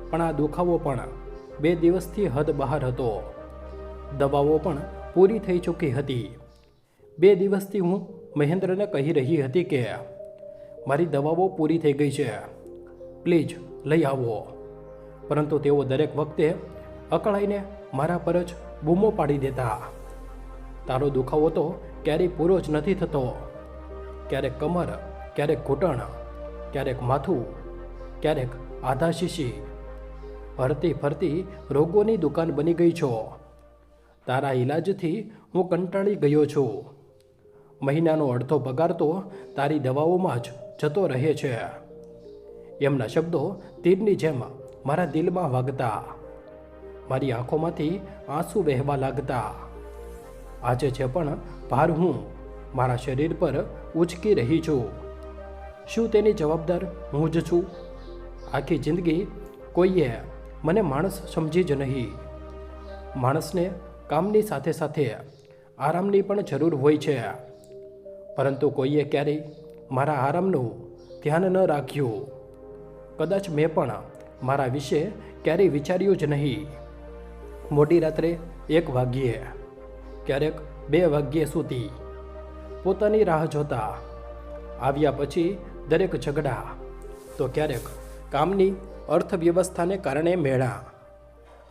Speaker 1: પણ આ દુખાવો પણ 2 દિવસથી હદ બહાર હતો. દવાઓ પણ પૂરી થઈ ચૂકી હતી. 2 દિવસથી હું મહેન્દ્રને કહી રહી હતી કે મારી દવાઓ પૂરી થઈ ગઈ છે, પ્લીઝ લઈ આવો. પરંતુ તેઓ દરેક વખતે અકળાઈને મારા પર જ બૂમો પાડી દેતા. તારો દુખાવો તો ક્યારેય પૂરો જ નથી થતો. ક્યારેક કમર, ક્યારેક ઘૂંટણ, ક્યારેક માથું, ક્યારેક આધા શીશી. ફરતી ફરતી રોગોની દુકાન બની ગઈ છો. તારા ઈલાજથી હું કંટાળી ગયો છું. મહિનાનો અડધો પગાર તો તારી દવાઓમાં જ જતો રહે છે. એમના શબ્દો તીરની જેમ મારા દિલમાં વાગતા. મારી આંખોમાંથી આંસુ વહેવા લાગતા. આજે જે પણ ભાર હું મારા શરીર પર ઉચકી રહી છું, શું તેની જવાબદાર હું જ છું? આખી જિંદગી કોઈએ મને માણસ સમજી જ નહીં. માણસને કામની સાથે સાથે આરામની પણ જરૂર હોય છે, પરંતુ કોઈએ ક્યારેય મારા આરામનું ધ્યાન ન રાખ્યું. કદાચ મેં પણ મારા વિશે ક્યારેય વિચાર્યું જ નહીં. મોડી રાત્રે 1 વાગ્યે, ક્યારેક 2 વાગ્યે સુધી પોતાની રાહ જોતા. આવ્યા પછી દરેક ઝઘડા, તો ક્યારેક કામની અર્થવ્યવસ્થાને કારણે મેળા.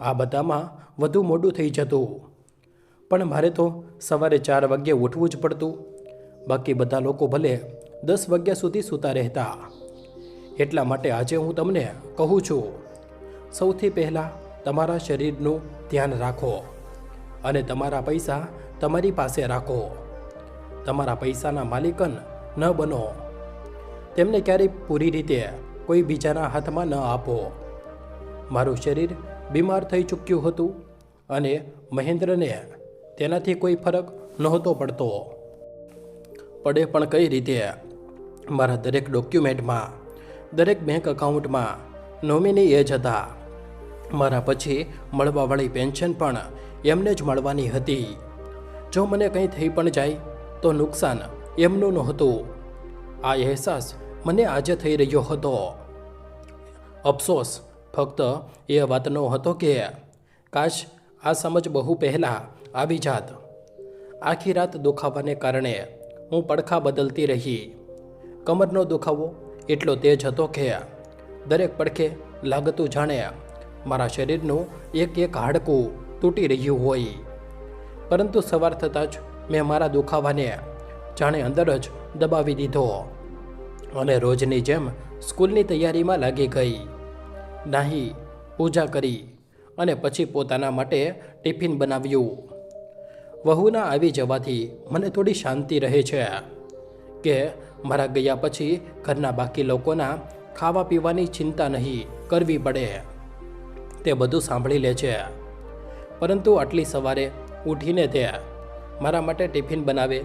Speaker 1: આ બધામાં વધુ મોડું થઈ જતું, પણ મારે તો સવારે 4 વાગ્યે ઉઠવું જ પડતું. બાકી બધા લોકો ભલે 10 વાગ્યા સુધી સૂતા રહેતા. એટલા માટે આજે હું તમને કહું છું, સૌથી પહેલાં તમારા શરીરનું ધ્યાન રાખો અને તમારા પૈસા તમારી પાસે રાખો. તમારા પૈસાના માલિકન ન બનો. તેમને ક્યારેય પૂરી રીતે કોઈ બીજાના હાથમાં ન આપો. મારું શરીર બીમાર થઈ ચૂક્યું હતું અને મહેન્દ્રને તેનાથી કોઈ ફરક નહોતો પડતો. પડે પણ કઈ રીતે? મારા દરેક ડોક્યુમેન્ટમાં, દરેક બેંક એકાઉન્ટમાં નોમિની એ જ હતા. મારા પછી મળવાવાળી પેન્શન પણ એમને જ મળવાની હતી. જો મને કંઈ થઈ પણ જાય તો નુકસાન એમનું નહોતું. આ અહેસાસ મને આજે થઈ રહ્યો હતો. અફસોસ ફક્ત એ વાતનો હતો કે કાશ આ સમજ બહુ પહેલાં આવી જાત. આખી રાત દુખાવાને કારણે હું પડખા બદલતી રહી. કમરનો દુખાવો એટલો તેજ હતો કે દરેક પડખે લાગતું જાણે મારા શરીરનું એક એક હાડકું તૂટી રહ્યું હોય. પરંતુ સવાર થતાં જ મેં મારા દુખાવાને જાણે અંદર જ દબાવી દીધો અને રોજની જેમ સ્કૂલની તૈયારીમાં લાગી ગઈ. નાહી, પૂજા કરી અને પછી પોતાના માટે ટિફિન બનાવ્યું. વહુના આવી જવાથી મને થોડી શાંતિ રહે છે કે મારા ગયા પછી ઘરના બાકી લોકોના ખાવા પીવાની ચિંતા નહીં કરવી પડે. તે બધું સાંભળી લે છે, પરંતુ આટલી સવારે ઉઠીને તે મારા માટે ટિફિન બનાવે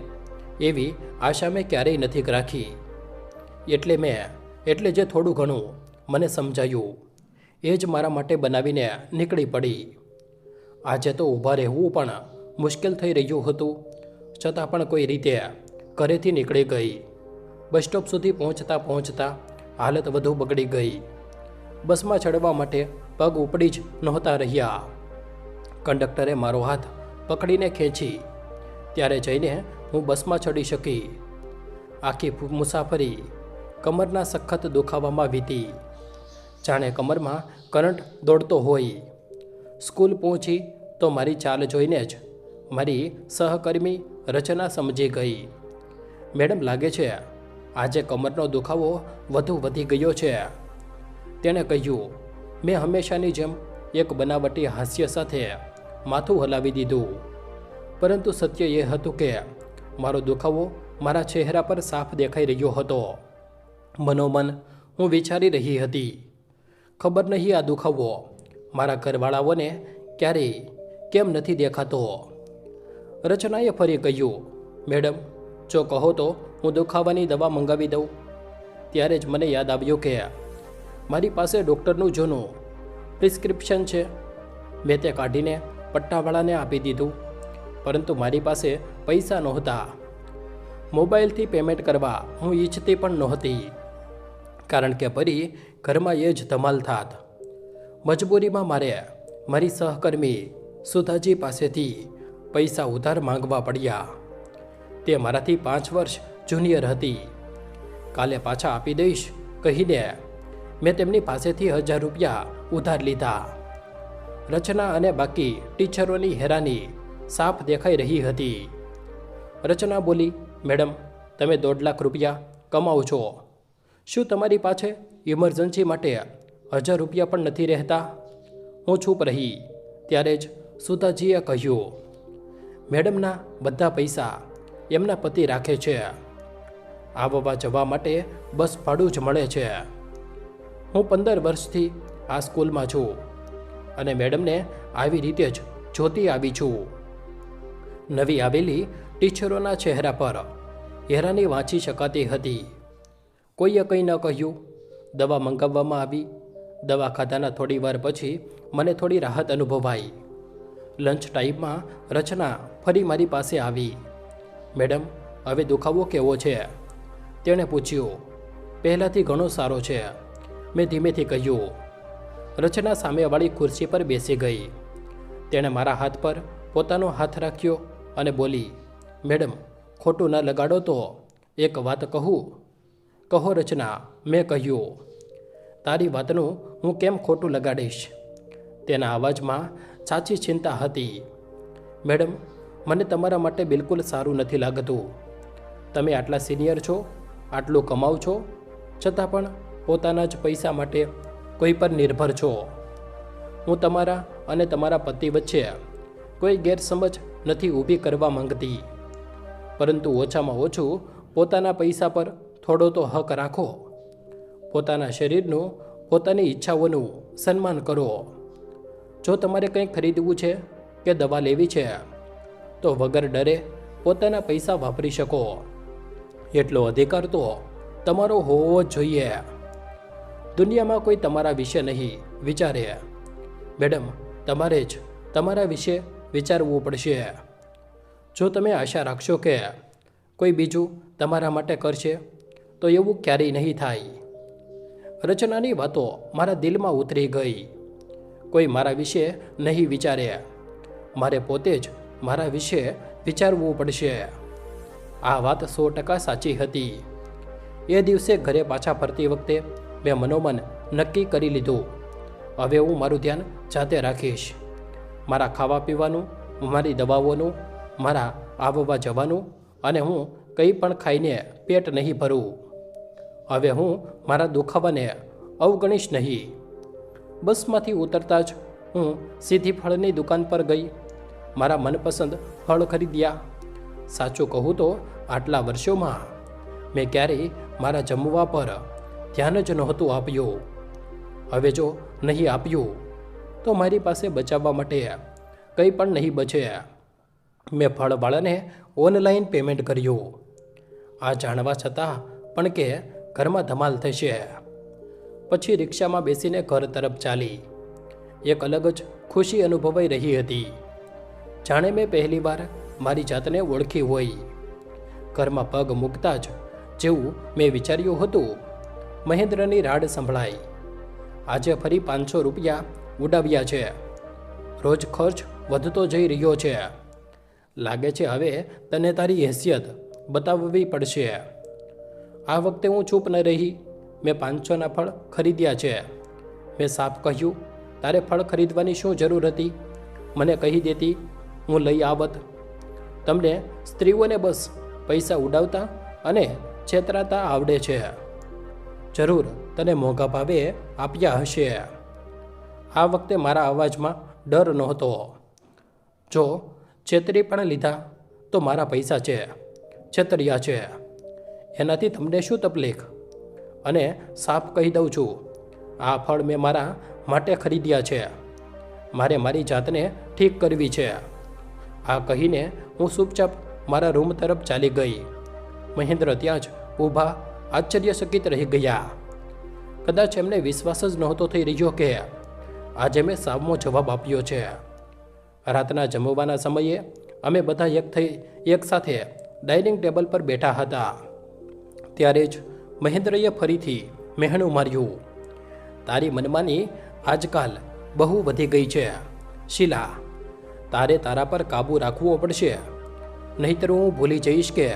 Speaker 1: એવી આશા મેં ક્યારેય નથી રાખી. એટલે જે થોડું ઘણું મને સમજાયું એ જ મારા માટે બનાવીને નીકળી પડી. આજે તો ઊભા રહેવું પણ મુશ્કેલ થઈ રહ્યું હતું, છતાં પણ કોઈ રીતે ઘરેથી નીકળી ગઈ. બસ સ્ટોપ સુધી પહોંચતા હાલત વધુ બગડી ગઈ. બસમાં ચડવા માટે પગ ઉપડી જ નહોતા રહ્યા. કંડક્ટરે મારો હાથ પકડીને ખેંચી. ત્યારે જઈને હું બસમાં ચડી શકી. આખી મુસાફરી કમરના સખત દુખાવામાં વીતી. જાણે કમરમાં કરંટ દોડતો હોય. સ્કૂલ પહોંચી તો મારી ચાલ જોઈને જ મારી સહકર્મી રચના સમજી ગઈ. મેડમ, લાગે છે આજે કમરનો દુખાવો વધુ વધી ગયો છે. તેણે કહ્યું. મેં હંમેશાની જેમ એક બનાવટી હાસ્ય સાથે માથું હલાવી દીધું. પરંતુ સત્ય એ હતું કે મારો દુખાવો મારા ચહેરા પર સાફ દેખાઈ રહ્યો હતો. મનોમન હું વિચારી રહી હતી, ખબર નહીં આ દુખાવો મારા ઘરવાળાઓને ક્યારેય કેમ નથી દેખાતો. રચનાએ ફરી કહ્યું. મેડમ, જો કહો તો હું દુખાવાની દવા મંગાવી દઉં. ત્યારે જ મને યાદ આવ્યું કે મારી પાસે ડૉક્ટરનું જૂનું પ્રિસ્ક્રિપ્શન છે. મેં તે કાઢીને પટ્ટાવાળાને આપી દીધું. પરંતુ મારી પાસે પૈસા નહોતા. મોબાઈલથી પેમેન્ટ કરવા હું ઈચ્છતી પણ નહોતી, કારણ કે ફરી ઘરમાં એ જ ધમાલ થાત. મજબૂરીમાં મારે મારી સહકર્મી સુધાજી પાસેથી પૈસા ઉધાર માંગવા પડ્યા. તે મારાથી 5 વર્ષ જુનિયર હતી. કાલે પાછા આપી દઈશ કહીને મેં તેમની પાસેથી 1000 રૂપિયા ઉધાર લીધા. રચના અને બાકી ટીચરોની હેરાની સાફ દેખાઈ રહી હતી. રચના બોલી. મેડમ, તમે 1.5 લાખ રૂપિયા કમાઓ છો. શું તમારી પાસે ઇમરજન્સી માટે 1000 રૂપિયા પણ નથી રહેતા? હું ચૂપ રહી. ત્યારે જ સુધાજીએ કહ્યું. મેડમના બધા પૈસા એમના પતિ રાખે છે. આવવા જવા માટે બસ ભાડું જ મળે છે. હું 15 વર્ષથી આ સ્કૂલમાં છું અને મેડમને આવી રીતે જ જોતી આવી છું. નવી આવેલી ટીચરોના ચહેરા પર હેરાની વાંચી શકાતી હતી. કોઈએ કંઈ ન કહ્યું. દવા મંગાવવામાં આવી. દવા ખાધાના થોડી વાર પછી મને થોડી રાહત અનુભવાઈ. લંચ ટાઈમમાં રચના ફરી મારી પાસે આવી. મેડમ, હવે દુખાવો કેવો છે? તેણે પૂછ્યું. પહેલાંથી ઘણો સારો છે, મેં ધીમેથી કહ્યું. રચના સામેવાળી ખુરશી પર બેસી ગઈ. તેણે મારા હાથ પર પોતાનો હાથ રાખ્યો અને બોલી. મેડમ, ખોટું ન લગાડો તો એક વાત કહું? કહો રચના, મેં કહ્યું. તારી વાતનું હું કેમ ખોટું લગાડીશ? તેના અવાજમાં સાચી ચિંતા હતી. મેડમ, મને તમારા માટે બિલકુલ સારું નથી લાગતું. તમે આટલા સિનિયર છો, આટલું કમાવ છો, છતાં પણ પોતાના જ પૈસા માટે કોઈ પર નિર્ભર છો. હું તમારા અને તમારા પતિ વચ્ચે કોઈ ગેરસમજ નથી ઊભી કરવા માંગતી, પરંતુ ઓછામાં ઓછું પોતાના પૈસા પર થોડો તો હક રાખો. પોતાના શરીરનું, પોતાની ઈચ્છાઓનું સન્માન કરો. જો તમારે કંઈ ખરીદવું છે કે દવા લેવી છે તો વગર ડરે પોતાના પૈસા વાપરી શકો. એટલો અધિકાર તો તમારો હોવો જ જોઈએ. દુનિયામાં કોઈ તમારા વિશે નહીં વિચારે. મેડમ, તમારે જ તમારા વિશે વિચારવું પડશે. જો તમે આશા રાખશો કે કોઈ બીજું તમારા માટે કરશે તો એવું ક્યારેય નહીં થાય. રચનાની વાતો મારા દિલમાં ઉતરી ગઈ. કોઈ મારા વિશે નહીં વિચારે. મારે પોતે જ મારા વિશે વિચારવું પડશે. આ વાત 100% સાચી હતી. એ દિવસે ઘરે પાછા ફરતી વખતે મેં મનોમન નક્કી કરી લીધું, હવે હું મારું ધ્યાન જાતે રાખીશ. મારા ખાવા પીવાનું, મારી દવાઓનું, મારા આવવા જવાનું, અને હું કંઈ પણ ખાઈને પેટ નહીં ભરું. હવે હું મારા દુખાવાને અવગણીશ નહીં. બસમાંથી ઉતરતા જ હું સીધી ફળની દુકાન પર ગઈ. મારા મનપસંદ ફળ ખરીદ્યા. સાચું કહું તો આટલા વર્ષોમાં મેં ક્યારેય મારા જમવા પર ધ્યાન જ નહોતું આપ્યું. હવે જો નહીં આપ્યું તો મારી પાસે બચાવવા માટે કંઈ પણ નહીં બચે. મેં ફળવાળાને ઓનલાઈન પેમેન્ટ કર્યું, આ જાણવા છતાં પણ કે ઘરમાં ધમાલ થશે. પછી રિક્ષામાં બેસીને ઘર તરફ ચાલી. એક અલગ જ ખુશી અનુભવાઈ રહી હતી, જાણે મેં પહેલીવાર મારી જાતને ઓળખી હોય. ઘરમાં પગ મૂકતા જ જેવું મેં વિચાર્યું હતું, મહેન્દ્રની રાડ સંભળાઈ. આજે ફરી 500 રૂપિયા ઉડાવ્યા છે. રોજ ખર્ચ વધતો જઈ રહ્યો છે. લાગે છે હવે તને તારી હેસિયત બતાવવી પડશે. આ વખતે હું ચૂપ ન રહી. મેં 500ના ફળ ખરીદ્યા છે. મેં સાફ કહ્યું, તારે ફળ ખરીદવાની શું જરૂર હતી? મને કહી દેતી, હું લઈ આવત. તમને સ્ત્રીઓને બસ પૈસા ઉડાવતા અને છેતરાતા આવડે છે. જરૂર તને મોંઘા ભાવે આપ્યા હશે. આ વખતે મારા અવાજમાં ડર નહોતો. જો છેતરી પણ લીધા તો મારા પૈસા છે, છેતર્યા છે, એનાથી તમને શું તકલીફ? અને સાફ કહી દઉં છું, આ ફળ મેં મારા માટે ખરીદ્યા છે. મારે મારી જાતને ઠીક કરવી છે. આ કહીને હું ચૂપચાપ મારા રૂમ તરફ ચાલી ગઈ. મહેન્દ્ર ત્યાં જ ઊભા આશ્ચર્યચકિત રહી ગયા. કદાચ એમને વિશ્વાસ જ નહોતો થઈ રહ્યો કે આજે મેં સામો જવાબ આપ્યો છે. રાતના જમવાના સમયે અમે બધા એક સાથે ડાઇનિંગ ટેબલ પર બેઠા હતા. ત્યારે જ મહેન્દ્રએ ફરીથી મહેણું માર્યું. તારી મનમાની આજકાલ બહુ વધી ગઈ છે શીલા. તારે તારા પર કાબૂ રાખવો પડશે, નહીંતર હું ભૂલી જઈશ કે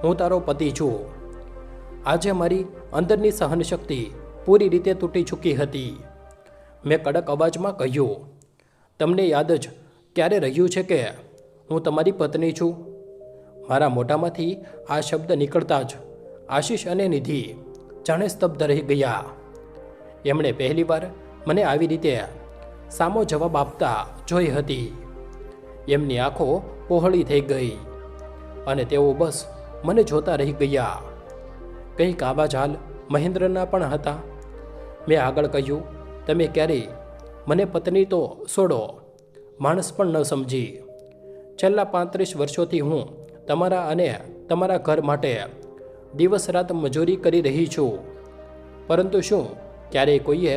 Speaker 1: હું તારો પતિ છું. આજે મારી અંદરની સહનશક્તિ પૂરી રીતે તૂટી ચૂકી હતી. મેં કડક અવાજમાં કહ્યું, તમને યાદ જ ક્યારે રહ્યું છે કે હું તમારી પત્ની છું? મારા મોઢામાંથી આ શબ્દ નીકળતા જ આશીષ અને નિધિ જાણે સ્તબ્ધ રહી ગયા. એમણે પહેલીવાર મને આવી રીતે સામો જવાબ આપતા જોઈ હતી. એમની આંખો પહોળી થઈ ગઈ અને તેઓ બસ મને જોતા રહી ગયા. કંઈક આવા જ હાલ મહેન્દ્રના પણ હતા. મેં આગળ કહ્યું, તમે ક્યારેય મને પત્ની તો છોડો, માણસ પણ ન સમજી. છેલ્લા 35 વર્ષોથી હું તમારા અને તમારા ઘર માટે દિવસ રાત મજૂરી કરી રહી છું. પરંતુ શું ક્યારેય કોઈએ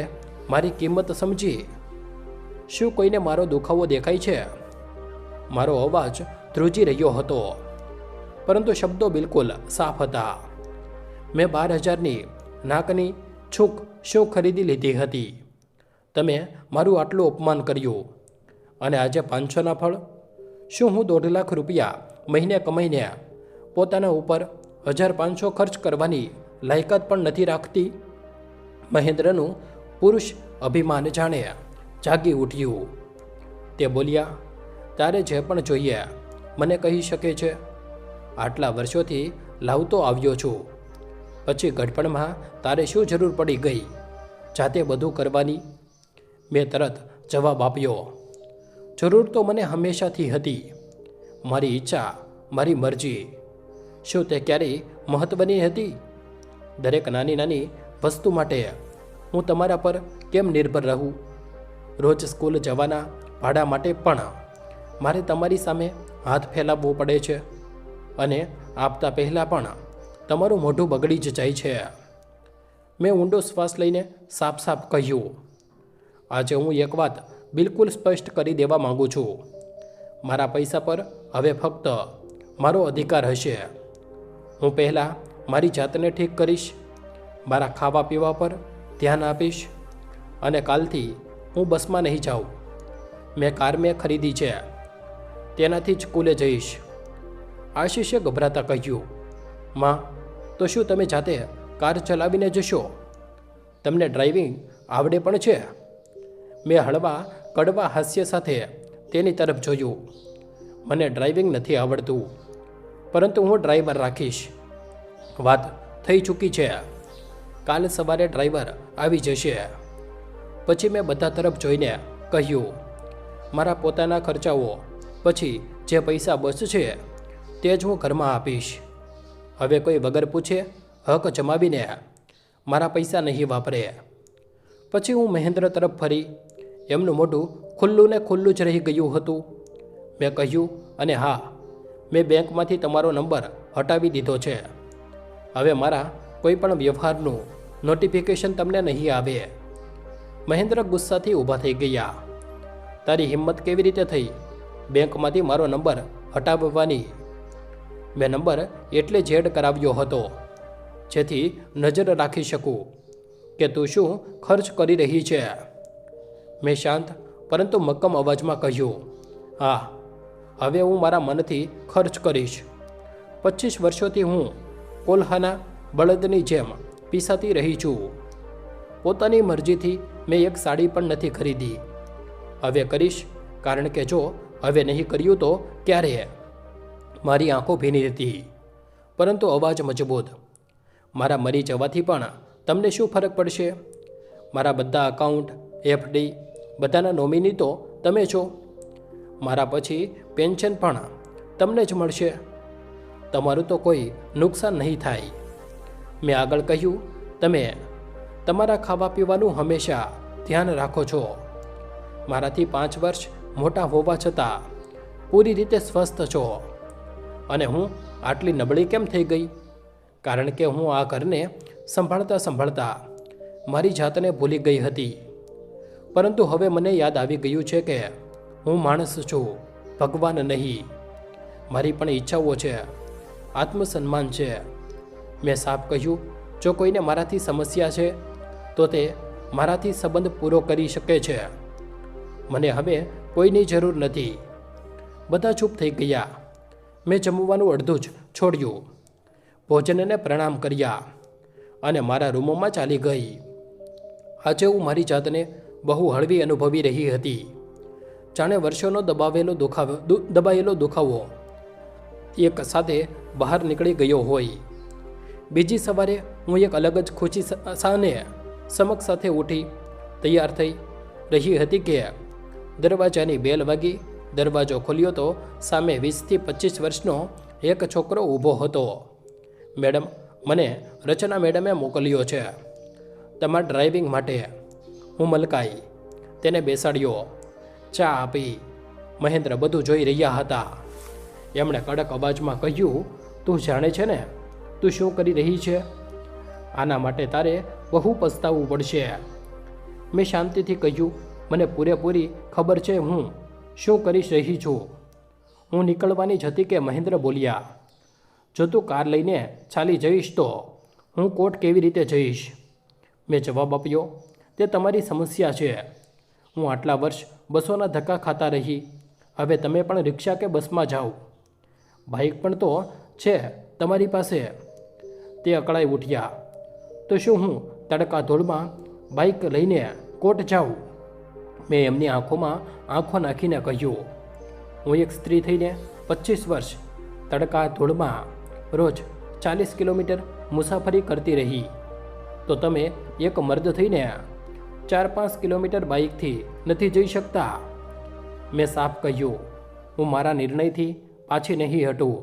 Speaker 1: મારી કિંમત સમજી? શું કોઈને મારો દુખાવો દેખાય છે? મારો અવાજ ધ્રુજી રહ્યો હતો, પરંતુ શબ્દો બિલકુલ સાફ હતા. મેં 12,000ની નાકની છૂક શું ખરીદી લીધી હતી? તમે મારું આટલું અપમાન કર્યું અને આજે 500ના ફળ? શું હું 1.5 લાખ રૂપિયા મહિને કમાઈને પોતાના ઉપર 1,500 ખર્ચ કરવાની લાયકાત પણ નથી રાખતી? મહેન્દ્રનું પુરુષ અભિમાન જાણે જાગી ઉઠ્યું. તે બોલ્યા, તારે જે પણ જોઈએ મને કહી શકે છે. આટલા વર્ષોથી લાવતો આવ્યો છું, પછી ગડપણમાં તારે શું જરૂર પડી ગઈ જાતે બધું કરવાની? મેં તરત જવાબ આપ્યો, જરૂર તો મને હંમેશાથી હતી. મારી ઈચ્છા, મારી મરજી. શું તે ક્યારેય મહત્ત્વની હતી? દરેક નાની નાની વસ્તુ માટે હું તમારા પર કેમ નિર્ભર રહું? રોજ સ્કૂલ જવાના ભાડા માટે પણ મારે તમારી સામે હાથ ફેલાવવો પડે છે અને આપતા પહેલાં પણ તમારું મોઢું બગડી જ જાય છે. મેં ઊંડો શ્વાસ લઈને સાફ સાફ કહ્યું, આજે હું એક વાત બિલકુલ સ્પષ્ટ કરી દેવા માગું છું. મારા પૈસા પર હવે ફક્ત મારો અધિકાર હશે. હું પહેલાં મારી જાતને ઠીક કરીશ, મારા ખાવા પીવા પર ધ્યાન આપીશ અને કાલથી હું બસમાં નહીં જાઉં. મેં ખરીદી છે, તેનાથી જ સ્કૂલે જઈશ. આશીષે ગભરાતા કહ્યું, માં, તો શું તમે જાતે કાર ચલાવીને જશો? તમને ડ્રાઇવિંગ આવડે પણ છે? મેં હળવા કડવા હાસ્ય સાથે તેની તરફ જોયું. મને ડ્રાઇવિંગ નથી આવડતું, પરંતુ હું ડ્રાઈવર રાખીશ. વાત થઈ ચૂકી છે. કાલ સવારે ડ્રાઈવર આવી જશે. પછી મેં બધા તરફ જોઈને કહ્યું, મારા પોતાના ખર્ચાઓ પછી જે પૈસા બચશે તે જ હું ઘરમાં આપીશ. હવે કોઈ વગર પૂછે હક જમાવીને મારા પૈસા નહીં વાપરે. પછી હું મહેન્દ્ર તરફ ફરી. એમનું મોઢું ખુલ્લું ને ખુલ્લું જ રહી ગયું હતું. મેં કહ્યું, અને હા, મેં બેંકમાંથી તમારો નંબર હટાવી દીધો છે. હવે મારા કોઈ પણ વ્યવહારનું નોટિફિકેશન તમને નહીં આવે. મહેન્દ્ર ગુસ્સાથી ઊભા થઈ ગયા. તારી હિંમત કેવી રીતે થઈ બેંકમાંથી મારો નંબર હટાવવાની? મેં નંબર એટલે જ એડ કરાવ્યો હતો જેથી નજર રાખી શકું કે તું શું ખર્ચ કરી રહી છે. મેં શાંત પરંતુ મક્કમ અવાજમાં કહ્યું, હા, હવે હું મારા મનથી ખર્ચ કરીશ. 25 વર્ષોથી હું કોલ્હાના બળદની જેમ પીસાતી રહી છું. પોતાની મરજીથી મેં એક સાડી પણ નથી ખરીદી. હવે કરીશ, કારણ કે જો હવે નહીં કર્યું તો ક્યારે? મારી આંખો ભીની હતી, પરંતુ અવાજ મજબૂત. મારા મરી જવાથી પણ તમને શું ફરક પડશે? મારા બધા અકાઉન્ટ, એફડી, બધાના નોમિની તો તમે છો. મારા પછી પેન્શન પણ તમને જ મળશે. તમારું તો કોઈ નુકસાન નહીં થાય. મેં આગળ કહ્યું, તમે તમારા ખાવા પીવાનું હંમેશા ધ્યાન રાખો છો. મારાથી 5 વર્ષ મોટા હોવા છતાં પૂરી રીતે સ્વસ્થ છો. અને હું આટલી નબળી કેમ થઈ ગઈ? કારણ કે હું આ ઘરને સંભાળતા સંભાળતા મારી જાતને ભૂલી ગઈ હતી. પરંતુ હવે મને યાદ આવી ગયું છે કે હું માણસ છું, ભગવાન નહીં. મારી પણ ઈચ્છાઓ છે, આત્મસન્માન છે. મેં સાફ કહ્યું, જો કોઈને મારાથી સમસ્યા છે તો તે મારાથી સંબંધ પૂરો કરી શકે છે. મને હવે કોઈની જરૂર નથી. બધા ચૂપ થઈ ગયા. મેં જમવાનું અડધું જ છોડ્યું, ભોજનને પ્રણામ કર્યા અને મારા રૂમોમાં ચાલી ગઈ. આજે હું મારી જાતને બહુ હળવી અનુભવી રહી હતી, જાણે વર્ષોનો દબાયેલો દુખાવો એક સાથે બહાર નીકળી ગયો હોય. બીજી સવારે હું એક અલગ જ ખુશી સાને સમક્ષ સાથે ઉઠી તૈયાર થઈ રહી હતી કે દરવાજાની બેલ વાગી. દરવાજો ખોલ્યો તો સામે 20 થી 25 વર્ષનો એક છોકરો ઊભો હતો. મેડમ, મને રચના મેડમે મોકલ્યો છે તમારા ડ્રાઇવિંગ માટે. હું મલકાઈ, તેને બેસાડ્યો, ચા આપી. મહેન્દ્ર બધું જોઈ રહ્યા હતા. એમણે કડક અવાજમાં કહ્યું, તું જાણે છે ને તું શું કરી રહી છે? આના માટે તારે બહુ પસ્તાવવું પડશે. મેં શાંતિથી કહ્યું, મને પૂરેપૂરી ખબર છે હું શું કરી રહી છું. હું નીકળવાની જ હતી કે મહેન્દ્ર બોલ્યા, જો તું કાર લઈને ચાલી જઈશ તો હું કોર્ટ કેવી રીતે જઈશ? મેં જવાબ આપ્યો, તે તમારી સમસ્યા છે. હું આટલા વર્ષ બસોના ધક્કા ખાતા રહી. હવે તમે પણ રિક્ષા કે બસમાં જાઓ. બાઇક પણ તો છે તમારી પાસે. તે અકળાઈ ઉઠ્યા. તો શું હું તડકા ધૂળમાં બાઇક લઈને કોર્ટ જાઉં? મેં એમની આંખોમાં આંખો નાખીને કહ્યું, હું એક સ્ત્રી થઈને 25 વર્ષ તડકા ધૂળમાં રોજ 40 કિલોમીટર મુસાફરી કરતી રહી, તો તમે એક મર્દ થઈને 4-5 કિલોમીટર બાઇકથી નથી જઈ શકતા? મેં સાફ કહ્યું, હું મારા નિર્ણયથી પાછી નહીં હટું.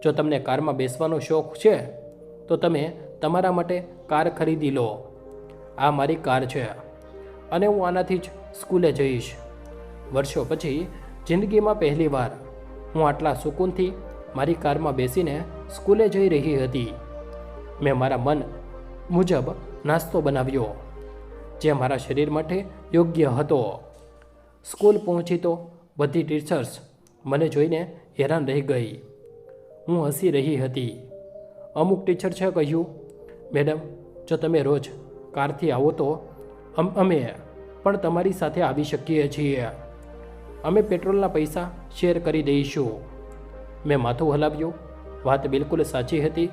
Speaker 1: જો તમને કારમાં બેસવાનો શોખ છે તો તમે તમારા માટે કાર ખરીદી લો. આ મારી કાર છે અને હું આનાથી જ સ્કૂલે જઈશ. વર્ષો પછી જિંદગીમાં પહેલીવાર હું આટલા સુકૂનથી મારી કારમાં બેસીને સ્કૂલે જઈ રહી હતી. મેં મારા મન મુજબ નાસ્તો બનાવ્યો, જે મારા શરીર માટે યોગ્ય હતો. સ્કૂલ પહોંચી તો બધી ટીચર્સ મને જોઈને હેરાન રહી ગઈ. હું હસી રહી હતી. અમુક ટીચર્સે કહ્યું, મેડમ, જો તમે રોજ કારથી આવો તો અમે પણ તમારી સાથે આવી શકીએ છીએ. અમે પેટ્રોલના પૈસા શેર કરી દઈશું. મેં માથું હલાવ્યું. વાત બિલકુલ સાચી હતી.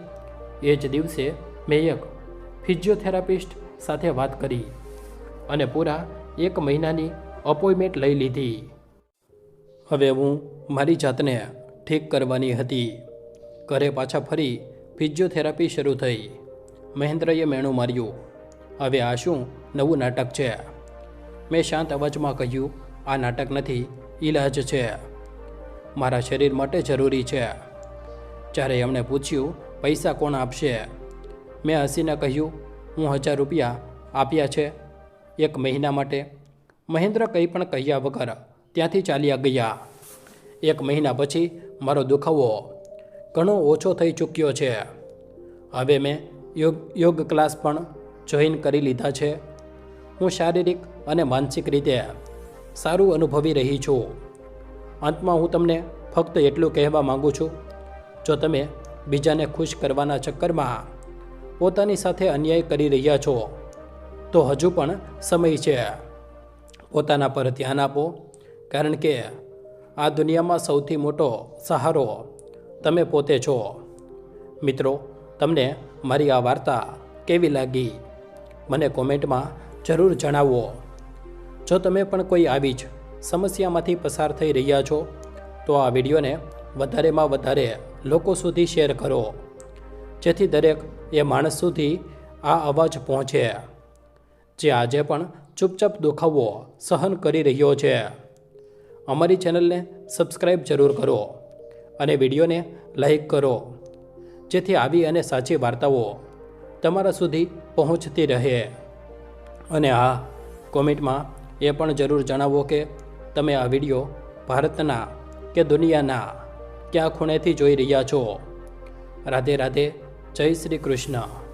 Speaker 1: એ જ દિવસે મેં એક ફિઝિયોથેરાપિસ્ટ સાથે વાત કરી અને પૂરા 1 મહિનાની અપોઇન્ટમેન્ટ લઈ લીધી. હવે હું મારી જાતને ઠીક કરવાની હતી. ઘરે પાછા ફરી ફિઝિયોથેરાપી શરૂ થઈ. મહેન્દ્રએ મેણું માર્યું, હવે આ શું નવું નાટક છે? મેં શાંત અવાજમાં કહ્યું, આ નાટક નથી, ઈલાજ છે. મારા શરીર માટે જરૂરી છે. જ્યારે એમણે પૂછ્યું, પૈસા કોણ આપશે? મેં હસીને કહ્યું, હું 1000 રૂપિયા આપ્યા છે 1 મહિના માટે. મહેન્દ્ર કંઈ પણ કહ્યા વગર ત્યાંથી ચાલ્યા ગયા. 1 મહિના પછી મારો દુખાવો ઘણો ઓછો થઈ ચૂક્યો છે. હવે મેં યોગ ક્લાસ પણ જોઈન કરી લીધા છે. હું શારીરિક અને માનસિક રીતે સારું અનુભવી રહી છું. અંતમાં હું તમને ફક્ત એટલું કહેવા માગું છું, જો તમે બીજાને ખુશ કરવાના ચક્કરમાં પોતાની સાથે અન્યાય કરી રહ્યા છો તો હજુ પણ સમય છે. પોતાના પર ધ્યાન આપો, કારણ કે આ દુનિયામાં સૌથી મોટો સહારો તમે પોતે છો. મિત્રો, તમને મારી આ વાર્તા કેવી લાગી મને કોમેન્ટમાં જરૂર જણાવો. જો તમે પણ કોઈ આવી જ સમસ્યામાંથી પસાર થઈ રહ્યા છો તો આ વિડીયોને વધારેમાં વધારે લોકો સુધી શેર કરો, જેથી દરેક એ માણસ સુધી આ અવાજ પહોંચે જે આજે પણ ચૂપચાપ દુખાવો સહન કરી રહ્યો છે. અમારી ચેનલને સબસ્ક્રાઈબ જરૂર કરો અને વિડીયોને લાઈક કરો, જેથી આવી અને સાચી વાર્તાઓ તમારા સુધી પહોંચતી રહે. અને હા, કોમેન્ટમાં એ પણ જરૂર જણાવો કે તમે આ વિડીયો ભારતના કે દુનિયાના કયા ખૂણેથી જોઈ રહ્યા છો. રાધે રાધે. જય શ્રી કૃષ્ણ.